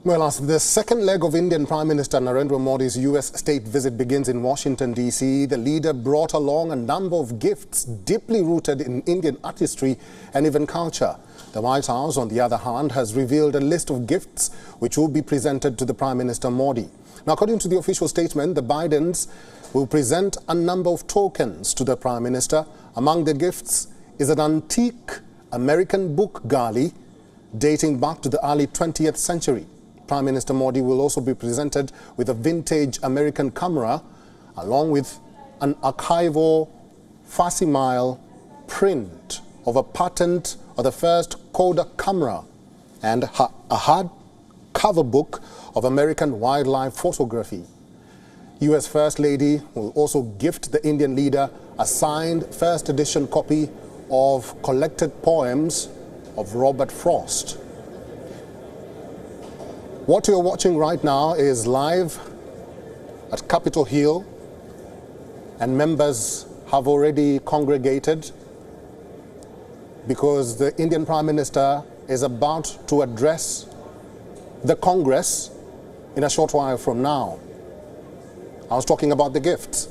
Well, as the second leg of Indian Prime Minister Narendra Modi's U.S. state visit begins in Washington, D.C., the leader brought along a number of gifts deeply rooted in Indian artistry and even culture. The White House, on the other hand, has revealed a list of gifts which will be presented to the Prime Minister Modi. Now, according to the official statement, the Bidens will present a number of tokens to the Prime Minister. Among the gifts is an antique American book galley dating back to the early 20th century. Prime Minister Modi will also be presented with a vintage American camera along with an archival facsimile print of a patent of the first Kodak camera and a hardcover book of American wildlife photography. U.S. First Lady will also gift the Indian leader a signed first edition copy of collected poems of Robert Frost. What you're watching right now is live at Capitol Hill, and members have already congregated because the Indian Prime Minister is about to address the Congress in a short while from now. I was talking about the gifts.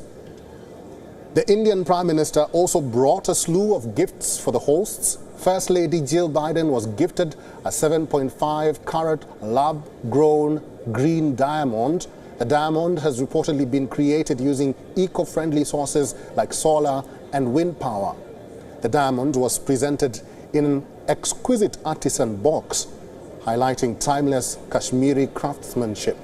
The Indian Prime Minister also brought a slew of gifts for the hosts. First Lady Jill Biden was gifted a 7.5-carat lab-grown green diamond. The diamond has reportedly been created using eco-friendly sources like solar and wind power. The diamond was presented in an exquisite artisan box, highlighting timeless Kashmiri craftsmanship.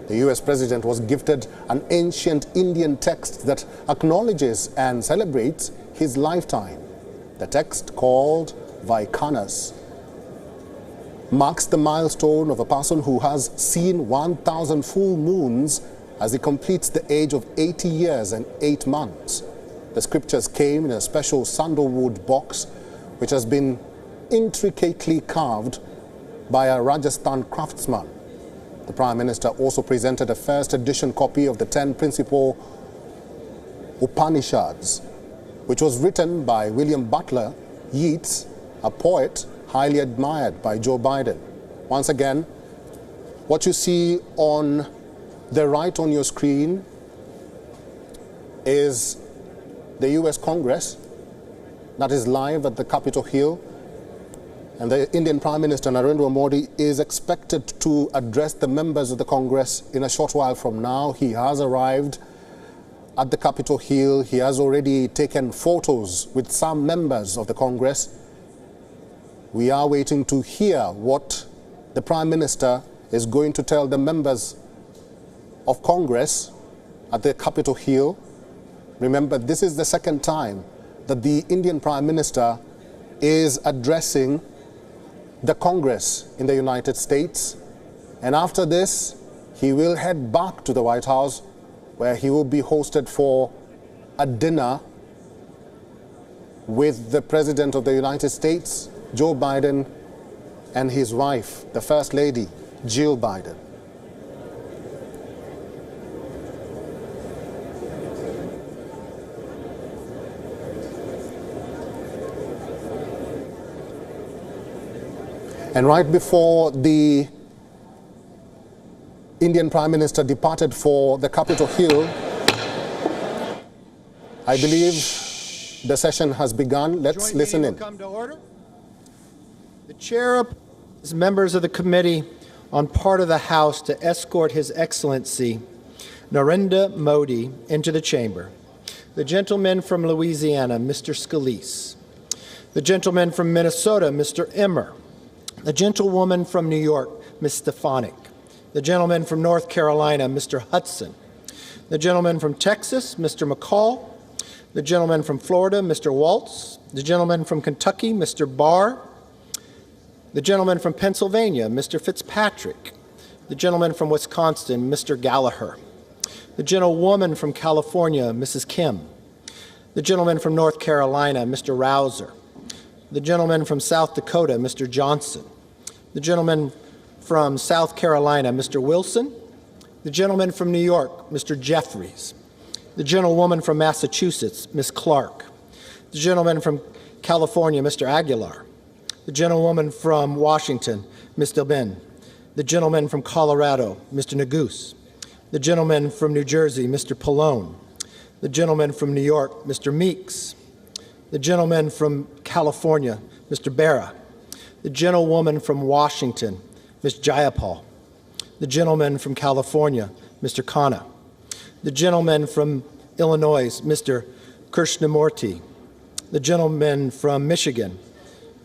The U.S. President was gifted an ancient Indian text that acknowledges and celebrates his lifetime. The text, called Vaikanas, marks the milestone of a person who has seen 1,000 full moons as he completes the age of 80 years and 8 months. The scriptures came in a special sandalwood box, which has been intricately carved by a Rajasthan craftsman. The Prime Minister also presented a first edition copy of the 10 principal Upanishads, which was written by William Butler Yeats, a poet highly admired by Joe Biden. Once again, what you see on the right on your screen is the U.S. Congress that is live at the Capitol Hill. And the Indian Prime Minister Narendra Modi is expected to address the members of the Congress in a short while from now. He has arrived at the Capitol Hill. He has already taken photos with some members of the Congress. We are waiting to hear what the Prime Minister is going to tell the members of Congress at the Capitol Hill. Remember, this is the second time that the Indian Prime Minister is addressing the Congress in the United States. And after this, he will head back to the White House, where he will be hosted for a dinner with the President of the United States, Joe Biden, and his wife, the First Lady, Jill Biden. And right before the Indian Prime Minister departed for the Capitol Hill, I believe the session has begun. Let's listen in. Come to order. The chair appoints members of the committee on part of the House to escort His Excellency Narendra Modi into the chamber. The gentleman from Louisiana, Mr. Scalise. The gentleman from Minnesota, Mr. Emmer. The gentlewoman from New York, Ms. Stefanik. The gentleman from North Carolina, Mr. Hudson. The gentleman from Texas, Mr. McCall. The gentleman from Florida, Mr. Waltz. The gentleman from Kentucky, Mr. Barr. The gentleman from Pennsylvania, Mr. Fitzpatrick. The gentleman from Wisconsin, Mr. Gallagher. The gentlewoman from California, Mrs. Kim. The gentleman from North Carolina, Mr. Rouser. The gentleman from South Dakota, Mr. Johnson. The gentleman from South Carolina, Mr. Wilson. The gentleman from New York, Mr. Jeffries. The gentlewoman from Massachusetts, Ms. Clark. The gentleman from California, Mr. Aguilar. The gentlewoman from Washington, Ms. Delbin. The gentleman from Colorado, Mr. Neguse. The gentleman from New Jersey, Mr. Pallone. The gentleman from New York, Mr. Meeks. The gentleman from California, Mr. Berra. The gentlewoman from Washington, Ms. Jayapal. The gentleman from California, Mr. Khanna. The gentleman from Illinois, Mr. Krishnamurti. The gentleman from Michigan,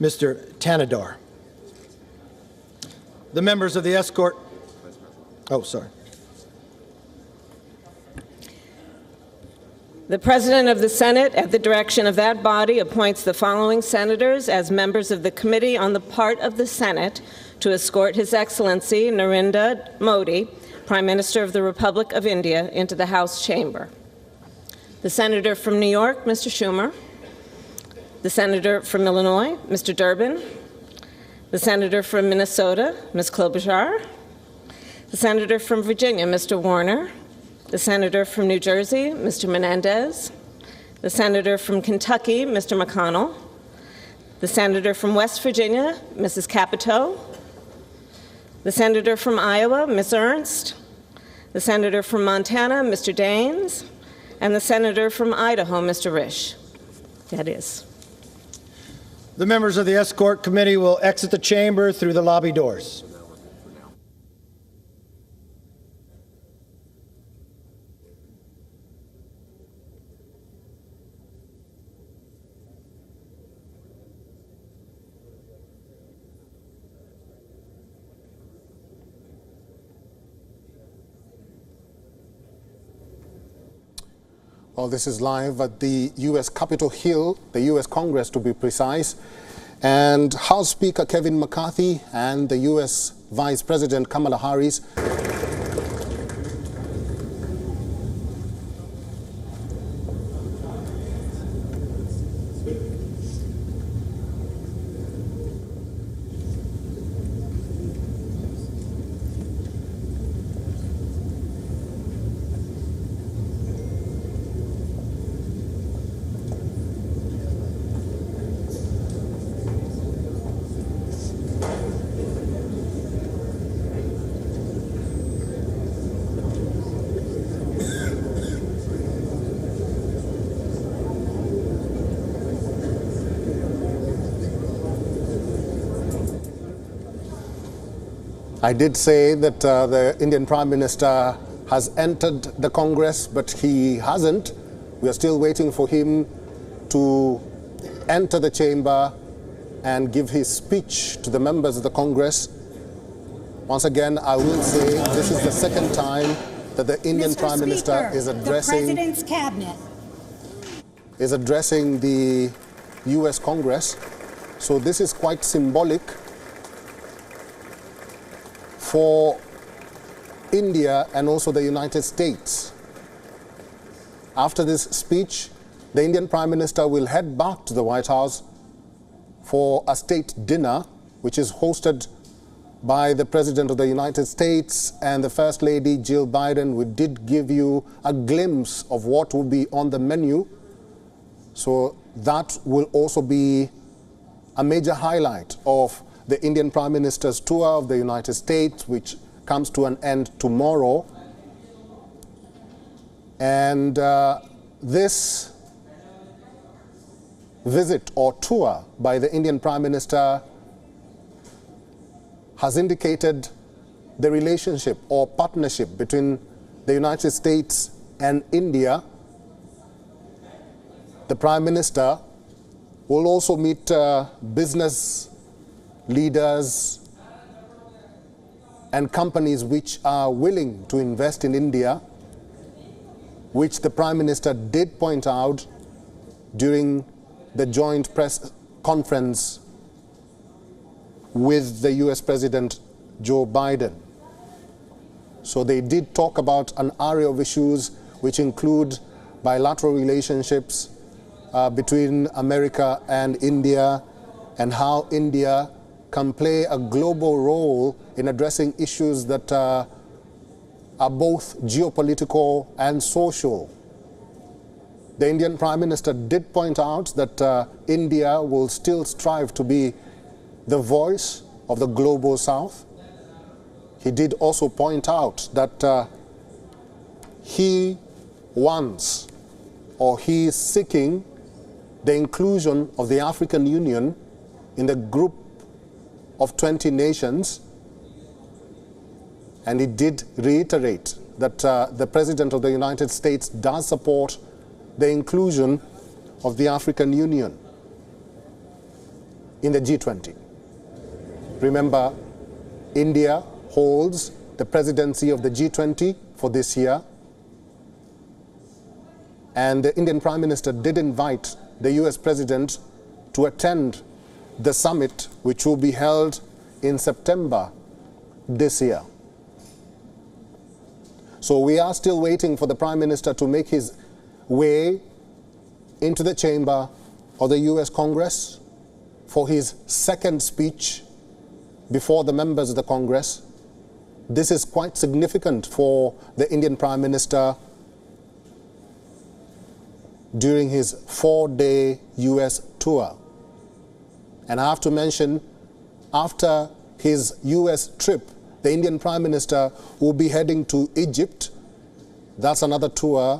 Mr. Tanadar. The members of the escort. Oh, sorry. The President of the Senate, at the direction of that body, appoints the following senators as members of the Committee on the part of the Senate to escort His Excellency Narendra Modi, Prime Minister of the Republic of India, into the House chamber. The Senator from New York, Mr. Schumer. The Senator from Illinois, Mr. Durbin. The Senator from Minnesota, Ms. Klobuchar. The Senator from Virginia, Mr. Warner. The Senator from New Jersey, Mr. Menendez. The Senator from Kentucky, Mr. McConnell. The Senator from West Virginia, Mrs. Capito. The Senator from Iowa, Ms. Ernst. The Senator from Montana, Mr. Daines. And the Senator from Idaho, Mr. Risch. That is. The members of the escort committee will exit the chamber through the lobby doors. Well, this is live at the U.S. Capitol Hill, the U.S. Congress to be precise, and House Speaker Kevin McCarthy and the U.S. Vice President Kamala Harris I did say that the Indian Prime Minister has entered the Congress, but he hasn't. We are still waiting for him to enter the chamber and give his speech to the members of the Congress. Once again, I will say this is the second time that the Indian Prime Minister is addressing the President's Cabinet. Is addressing the U.S. Congress. So this is quite symbolic for India and also the United States. After this speech, the Indian Prime Minister will head back to the White House for a state dinner, which is hosted by the President of the United States and the First Lady Jill Biden. We did give you a glimpse of what will be on the menu. So that will also be a major highlight of the Indian Prime Minister's tour of the United States, which comes to an end tomorrow. And this visit or tour by the Indian Prime Minister has indicated the relationship or partnership between the United States and India. The Prime Minister will also meet business leaders and companies which are willing to invest in India, which the Prime Minister did point out during the joint press conference with the US President Joe Biden. So they did talk about an array of issues which include bilateral relationships between America and India, and how India can play a global role in addressing issues that are both geopolitical and social. The Indian Prime Minister did point out that India will still strive to be the voice of the global South, he did also point out that he wants, or he is seeking, the inclusion of the African Union in the group of 20 nations, and he did reiterate that the President of the United States does support the inclusion of the African Union in the G20. Remember, India holds the presidency of the G20 for this year, and the Indian Prime Minister did invite the US President to attend the summit, which will be held in September this year. So we are still waiting for the Prime Minister to make his way into the chamber of the US Congress for his second speech before the members of the Congress. This is quite significant for the Indian Prime Minister during his 4-day US tour. And I have to mention, after his US trip, the Indian Prime Minister will be heading to Egypt. That's another tour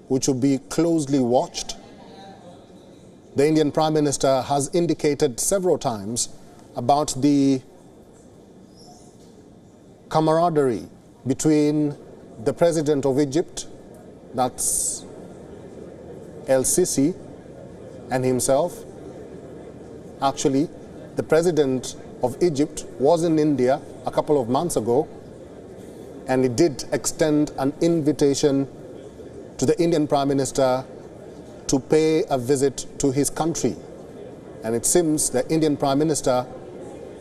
which will be closely watched. The Indian Prime Minister has indicated several times about the camaraderie between the President of Egypt, that's El-Sisi, and himself. Actually, the President of Egypt was in India a couple of months ago, and he did extend an invitation to the Indian Prime Minister to pay a visit to his country. And it seems the Indian Prime Minister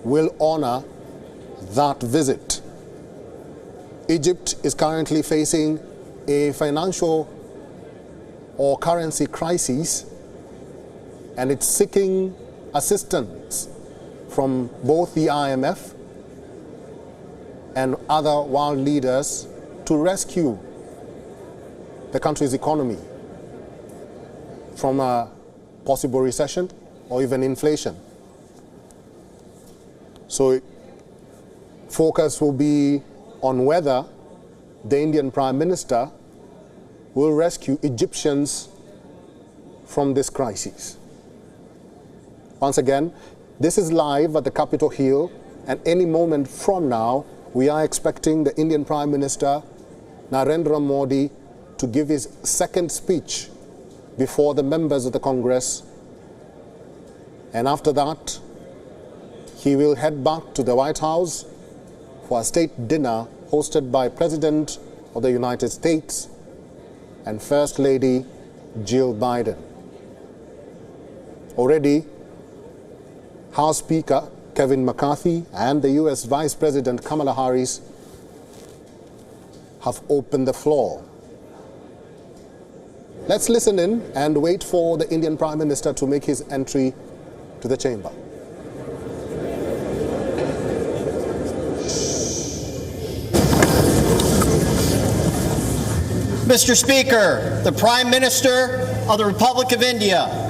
will honor that visit. Egypt is currently facing a financial or currency crisis, and it's seeking assistance from both the IMF and other world leaders to rescue the country's economy from a possible recession or even inflation. So focus will be on whether the Indian Prime Minister will rescue Egyptians from this crisis. Once again, this is live at the Capitol Hill, and any moment from now, we are expecting the Indian Prime Minister, Narendra Modi, to give his second speech before the members of the Congress. And after that, he will head back to the White House for a state dinner hosted by President of the United States and First Lady Jill Biden. Already, House Speaker Kevin McCarthy and the US Vice President Kamala Harris have opened the floor. Let's listen in and wait for the Indian Prime Minister to make his entry to the chamber. Mr. Speaker, the Prime Minister of the Republic of India.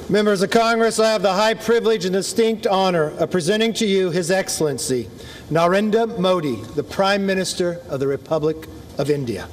Members of Congress, I have the high privilege and distinct honor of presenting to you His Excellency Narendra Modi, the Prime Minister of the Republic of India.